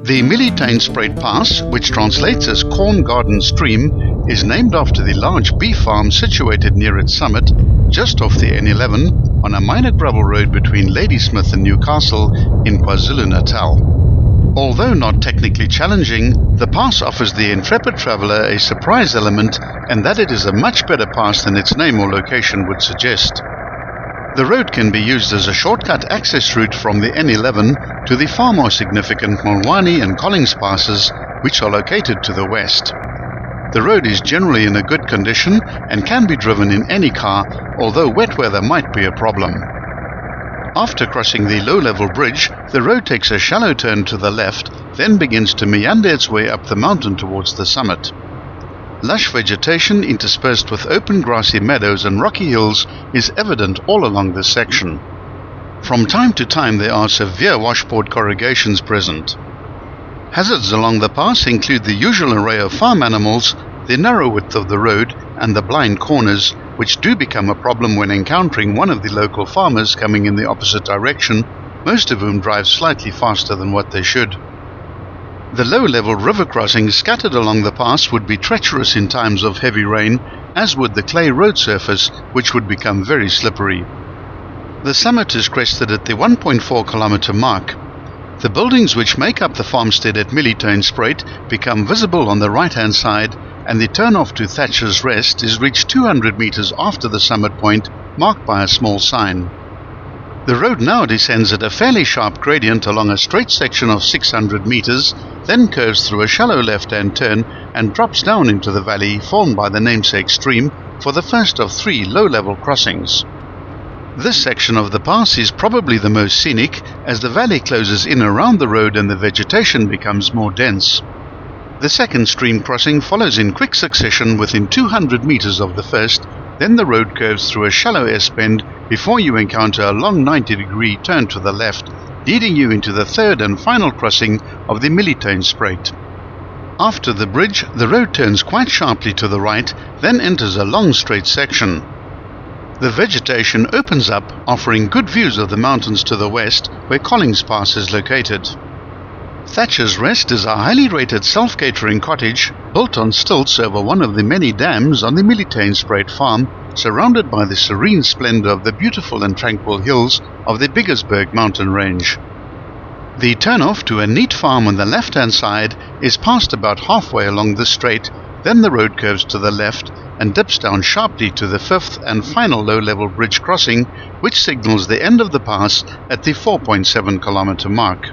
The Mielietuinspruit Pass, which translates as Corn Garden Stream, is named after the large beef farm situated near its summit, just off the N11, on a minor gravel road between Ladysmith and Newcastle in KwaZulu-Natal. Although not technically challenging, the pass offers the intrepid traveller a surprise element, and that it is a much better pass than its name or location would suggest. The road can be used as a shortcut access route from the N11 to the far more significant Mulwani and Collins passes, which are located to the west. The road is generally in a good condition and can be driven in any car, although wet weather might be a problem. After crossing the low-level bridge, the road takes a shallow turn to the left, then begins to meander its way up the mountain towards the summit. Lush vegetation interspersed with open grassy meadows and rocky hills is evident all along this section. From time to time there are severe washboard corrugations present. Hazards along the pass include the usual array of farm animals, the narrow width of the road, and the blind corners, which do become a problem when encountering one of the local farmers coming in the opposite direction, most of whom drive slightly faster than what they should. The low-level river crossings scattered along the pass would be treacherous in times of heavy rain, as would the clay road surface, which would become very slippery. The summit is crested at the 1.4 kilometer mark. The buildings which make up the farmstead at Mielietuinspruit become visible on the right-hand side, and the turn-off to Thatcher's Rest is reached 200 meters after the summit point, marked by a small sign. The road now descends at a fairly sharp gradient along a straight section of 600 meters, then curves through a shallow left-hand turn and drops down into the valley formed by the namesake stream for the first of 3 low-level crossings. This section of the pass is probably the most scenic, as the valley closes in around the road and the vegetation becomes more dense. The second stream crossing follows in quick succession within 200 meters of the first, then the road curves through a shallow S-bend before you encounter a long 90-degree turn to the left, leading you into the third and final crossing of the Mielietuinspruit. After the bridge, the road turns quite sharply to the right, then enters a long straight section. The vegetation opens up, offering good views of the mountains to the west, where Collins Pass is located. Thatcher's Rest is a highly rated self-catering cottage built on stilts over one of the many dams on the Mielietuinspruit farm, surrounded by the serene splendor of the beautiful and tranquil hills of the Biggersberg mountain range. The turn-off to a neat farm on the left-hand side is passed about halfway along the straight, then the road curves to the left and dips down sharply to the fifth and final low-level bridge crossing, which signals the end of the pass at the 4.7 kilometer mark.